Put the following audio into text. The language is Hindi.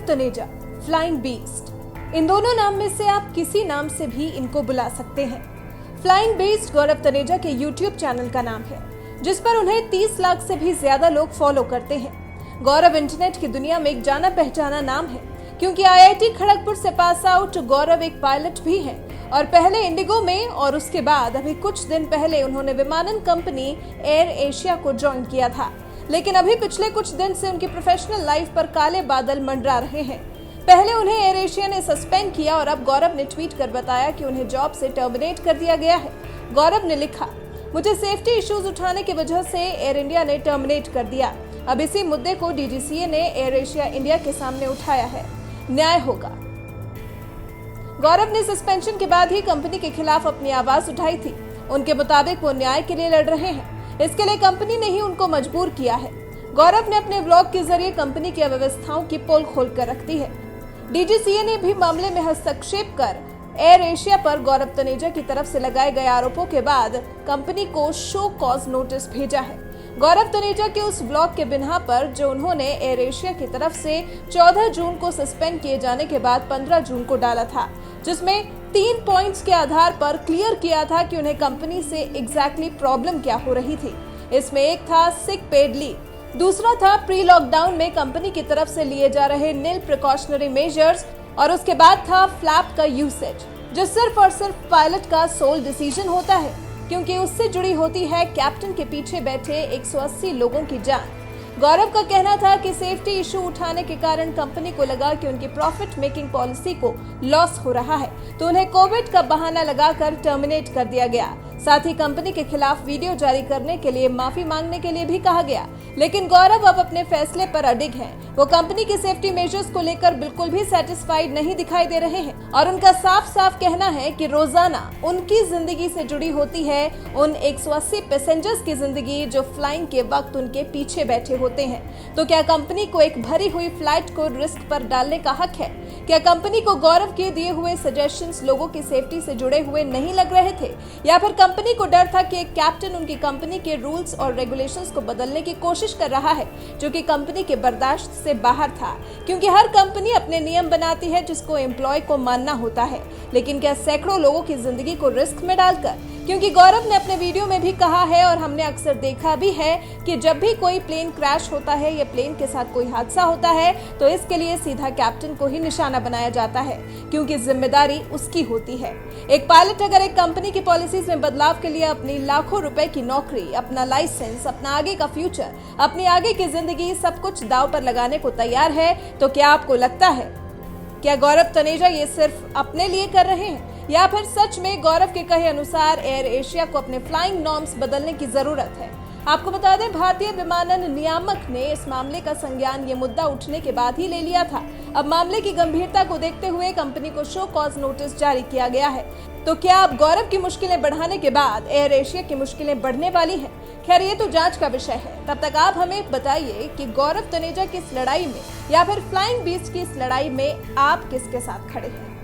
तनेजा, फ्लाइंग बीस्ट, इन दोनों नाम में से आप किसी नाम से भी इनको बुला सकते हैं। फ्लाइंग बीस्ट गौरव तनेजा के यूट्यूब चैनल का नाम है, जिस पर उन्हें 30 लाख से भी ज्यादा लोग फॉलो करते हैं। गौरव इंटरनेट की दुनिया में एक जाना पहचाना नाम है, क्योंकि IIT खड़गपुर से पास आउट गौरव एक पायलट भी हैं और पहले इंडिगो में और उसके बाद अभी कुछ दिन पहले उन्होंने विमानन कंपनी एयर एशिया को ज्वाइन किया था। लेकिन अभी पिछले कुछ दिन से उनकी प्रोफेशनल लाइफ पर काले बादल मंडरा रहे हैं। पहले उन्हें एयर एशिया ने सस्पेंड किया और अब गौरव ने ट्वीट कर बताया कि उन्हें जॉब से टर्मिनेट कर दिया गया है। गौरव ने लिखा, मुझे सेफ्टी इश्यूज उठाने की वजह से एयर इंडिया ने टर्मिनेट कर दिया। अब इसी मुद्दे को DGCA ने एयर एशिया इंडिया के सामने उठाया है, न्याय होगा। गौरव ने सस्पेंशन के बाद ही कंपनी के खिलाफ अपनी आवाज उठाई थी। उनके मुताबिक वो न्याय के लिए लड़ रहे हैं, इसके लिए कंपनी ने ही उनको मजबूर किया है। गौरव ने अपने व्लॉग के जरिए कंपनी की अव्यवस्थाओं की पोल खोल कर रख दी है। DGCA ने भी मामले में हस्तक्षेप कर एयर एशिया पर गौरव तनेजा की तरफ से लगाए गए आरोपों के बाद कंपनी को शो कॉज नोटिस भेजा है। गौरव तनेजा के उस ब्लॉग के बिना पर जो उन्होंने एयर एशिया की तरफ से 14 जून को सस्पेंड किए जाने के बाद 15 जून को डाला था, जिसमें 3 पॉइंट्स के आधार पर क्लियर किया था कि उन्हें कंपनी से एग्जैक्टली प्रॉब्लम क्या हो रही थी। इसमें एक था सिक पेड लीव, दूसरा था प्री लॉकडाउन में कंपनी की तरफ से लिए जा रहे नील प्रिकॉशनरी मेजर्स और उसके बाद था फ्लैप का यूसेज, जो सिर्फ और सिर्फ पायलट का सोल डिसीजन होता है, क्योंकि उससे जुड़ी होती है कैप्टन के पीछे बैठे 180 लोगों की जान। गौरव का कहना था कि सेफ्टी इशू उठाने के कारण कंपनी को लगा कि उनकी प्रॉफिट मेकिंग पॉलिसी को लॉस हो रहा है, तो उन्हें कोविड का बहाना लगाकर टर्मिनेट कर दिया गया। साथ ही कंपनी के खिलाफ वीडियो जारी करने के लिए माफी मांगने के लिए भी कहा गया। लेकिन गौरव अब अपने फैसले पर अडिग हैं। वो कंपनी के सेफ्टी मेजर्स को लेकर बिल्कुल भी सेटिस्फाइड नहीं दिखाई दे रहे हैं और उनका साफ साफ कहना है कि रोजाना उनकी जिंदगी से जुड़ी होती है उन 180 पैसेंजर्स की जिंदगी जो फ्लाइंग के वक्त उनके पीछे बैठे होते हैं। तो क्या कंपनी को एक भरी हुई फ्लाइट को रिस्क पर डालने का हक है? क्या कंपनी को गौरव के दिए हुए सजेशंस लोगों की सेफ्टी से जुड़े हुए नहीं लग रहे थे, या फिर कंपनी को डर था कि एक कैप्टन उनकी कंपनी के रूल्स और रेगुलेशंस को बदलने की कोशिश कर रहा है, जो कि कंपनी के बर्दाश्त से बाहर था? क्योंकि हर कंपनी अपने नियम बनाती है जिसको एम्प्लॉय को मानना होता है, लेकिन क्या सैकड़ों लोगों की जिंदगी को रिस्क में डालकर? क्योंकि गौरव ने अपने वीडियो में भी कहा है और हमने अक्सर देखा भी है कि जब भी कोई प्लेन क्रैश होता है या प्लेन के साथ कोई हादसा होता है तो इसके लिए सीधा कैप्टन को ही निशाना बनाया जाता है, क्योंकि जिम्मेदारी उसकी होती है। एक पायलट अगर एक कंपनी की पॉलिसीज में बदलाव के लिए अपनी लाखों रुपए की नौकरी, अपना लाइसेंस, अपना आगे का फ्यूचर, अपनी आगे की जिंदगी सब कुछ दांव पर लगाने को तैयार है, तो क्या आपको लगता है क्या गौरव तनेजा ये सिर्फ अपने लिए कर रहे हैं, या फिर सच में गौरव के कहे अनुसार एयर एशिया को अपने फ्लाइंग नॉर्म्स बदलने की जरूरत है? आपको बता दें, भारतीय विमानन नियामक ने इस मामले का संज्ञान ये मुद्दा उठने के बाद ही ले लिया था। अब मामले की गंभीरता को देखते हुए कंपनी को शो कॉज नोटिस जारी किया गया है। तो क्या अब गौरव की मुश्किलें बढ़ाने के बाद एयर एशिया की मुश्किलें बढ़ने वाली हैं? खैर, ये तो जांच का विषय है। तब तक आप हमें बताइए कि गौरव तनेजा की इस लड़ाई में या फिर फ्लाइंग बीस्ट की इस लड़ाई में आप किसके साथ खड़े हैं।